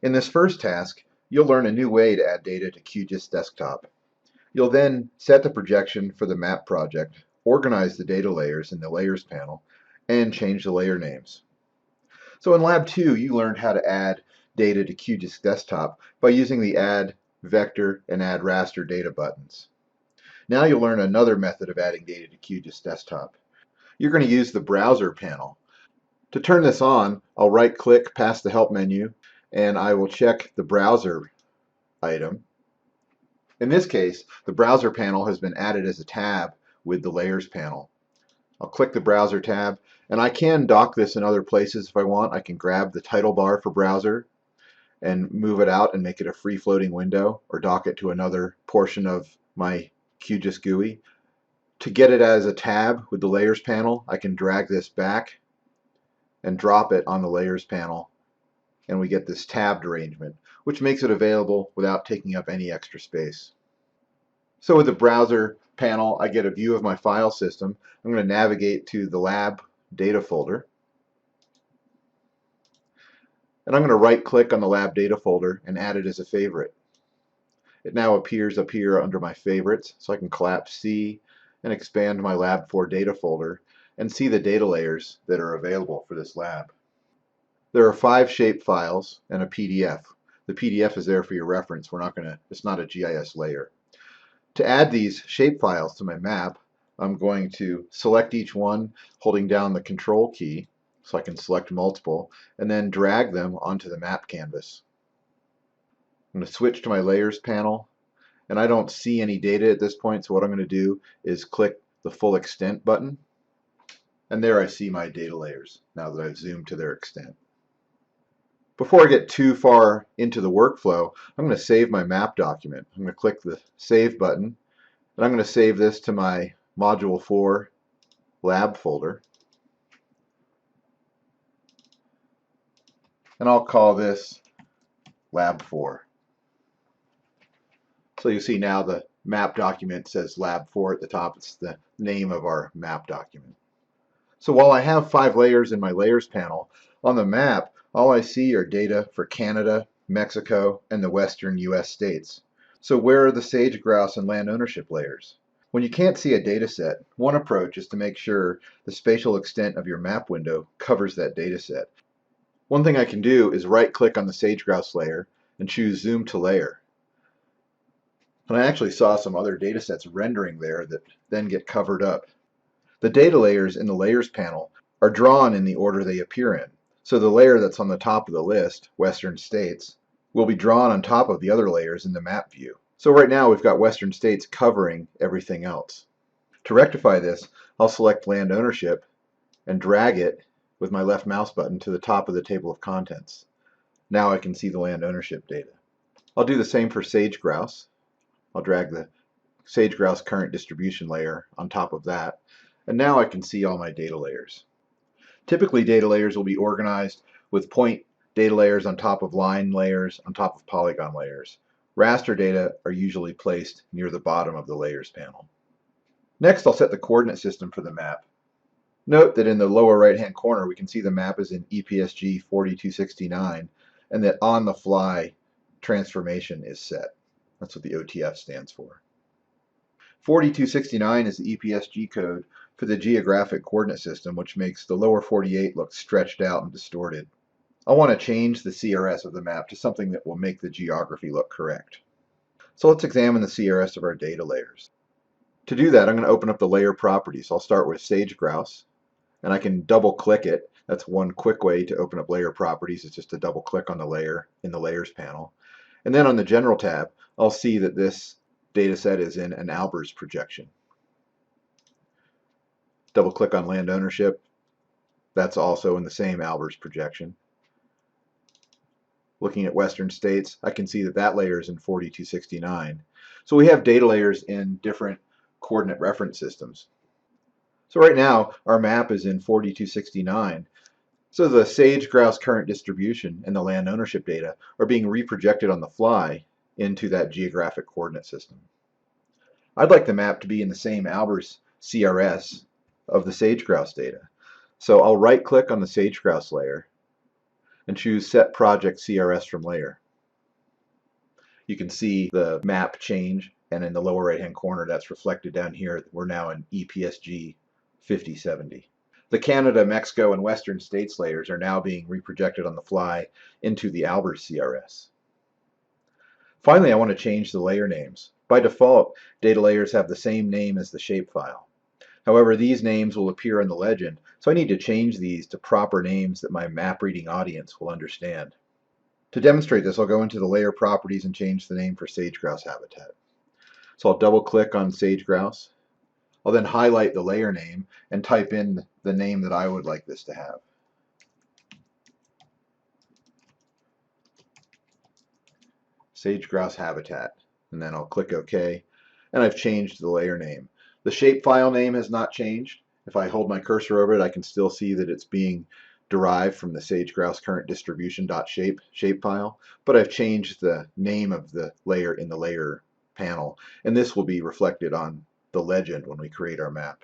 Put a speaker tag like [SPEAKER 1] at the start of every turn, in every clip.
[SPEAKER 1] In this first task, you'll learn a new way to add data to QGIS Desktop. You'll then set the projection for the map project, organize the data layers in the Layers panel, and change the layer names. So in Lab 2, you learned how to add data to QGIS Desktop by using the Add Vector and Add Raster data buttons. Now you'll learn another method of adding data to QGIS Desktop. You're going to use the Browser panel. To turn this on, I'll right-click past the Help menu, and I will check the Browser item. In this case, the Browser panel has been added as a tab with the Layers panel. I'll click the Browser tab, and I can dock this in other places if I want. I can grab the title bar for Browser and move it out and make it a free-floating window, or dock it to another portion of my QGIS GUI. To get it as a tab with the Layers panel, I can drag this back and drop it on the Layers panel, and we get this tabbed arrangement, which makes it available without taking up any extra space. So with the Browser panel, I get a view of my file system. I'm going to navigate to the Lab data folder, and I'm going to right-click on the Lab data folder and add it as a favorite. It now appears up here under my favorites, so I can collapse C and expand my Lab4 data folder and see the data layers that are available for this lab. There are 5 shape files and a PDF. The PDF is there for your reference. It's not a GIS layer. To add these shape files to my map, I'm going to select each one holding down the Control key so I can select multiple, and then drag them onto the map canvas. I'm going to switch to my Layers panel, and I don't see any data at this point, so what I'm going to do is click the Full Extent button, and there I see my data layers now that I've zoomed to their extent. Before I get too far into the workflow, I'm going to save my map document. I'm going to click the Save button, and I'm going to save this to my Module 4 Lab folder. And I'll call this Lab 4. So you see now the map document says Lab 4 at the top. It's the name of our map document. So while I have 5 layers in my Layers panel, on the map, all I see are data for Canada, Mexico, and the western US states. So where are the sage-grouse and land ownership layers? When you can't see a data set, one approach is to make sure the spatial extent of your map window covers that data set. One thing I can do is right-click on the sage-grouse layer and choose Zoom to Layer. And I actually saw some other data sets rendering there that then get covered up. The data layers in the Layers panel are drawn in the order they appear in. So the layer that's on the top of the list, Western States, will be drawn on top of the other layers in the map view. So right now we've got Western States covering everything else. To rectify this, I'll select Land Ownership and drag it with my left mouse button to the top of the table of contents. Now I can see the land ownership data. I'll do the same for sage-grouse. I'll drag the sage-grouse current distribution layer on top of that, and now I can see all my data layers. Typically, data layers will be organized with point data layers on top of line layers on top of polygon layers. Raster data are usually placed near the bottom of the Layers panel. Next, I'll set the coordinate system for the map. Note that in the lower right-hand corner, we can see the map is in EPSG 4269, and that on-the-fly transformation is set. That's what the OTF stands for. 4269 is the EPSG code for the geographic coordinate system, which makes the lower 48 look stretched out and distorted. I want to change the CRS of the map to something that will make the geography look correct. So let's examine the CRS of our data layers. To do that, I'm going to open up the layer properties. I'll start with sage-grouse, and I can double click it. That's one quick way to open up layer properties. It's just to double click on the layer in the Layers panel. And then on the General tab, I'll see that this data set is in an Albers projection. Double click on land ownership. That's also in the same Albers projection. Looking at Western States, I can see that that layer is in 4269. So we have data layers in different coordinate reference systems. So right now, our map is in 4269. So the sage-grouse current distribution and the land ownership data are being reprojected on the fly into that geographic coordinate system. I'd like the map to be in the same Albers CRS of the sage-grouse data. So I'll right-click on the sage-grouse layer, and choose Set Project CRS from Layer. You can see the map change, and in the lower right hand corner that's reflected down here. We're now in EPSG 5070. The Canada, Mexico, and Western States layers are now being reprojected on the fly into the Albers CRS. Finally, I want to change the layer names. By default, data layers have the same name as the shapefile. However, these names will appear in the legend, so I need to change these to proper names that my map reading audience will understand. To demonstrate this, I'll go into the layer properties and change the name for sage-grouse habitat. So I'll double click on sage-grouse. I'll then highlight the layer name and type in the name that I would like this to have. Sage-grouse habitat. And then I'll click OK. And I've changed the layer name. The shapefile name has not changed. If I hold my cursor over it, I can still see that it's being derived from the sage-grouse current distribution.shape shapefile, but I've changed the name of the layer in the layer panel, and this will be reflected on the legend when we create our map.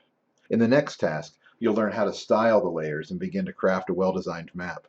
[SPEAKER 1] In the next task, you'll learn how to style the layers and begin to craft a well-designed map.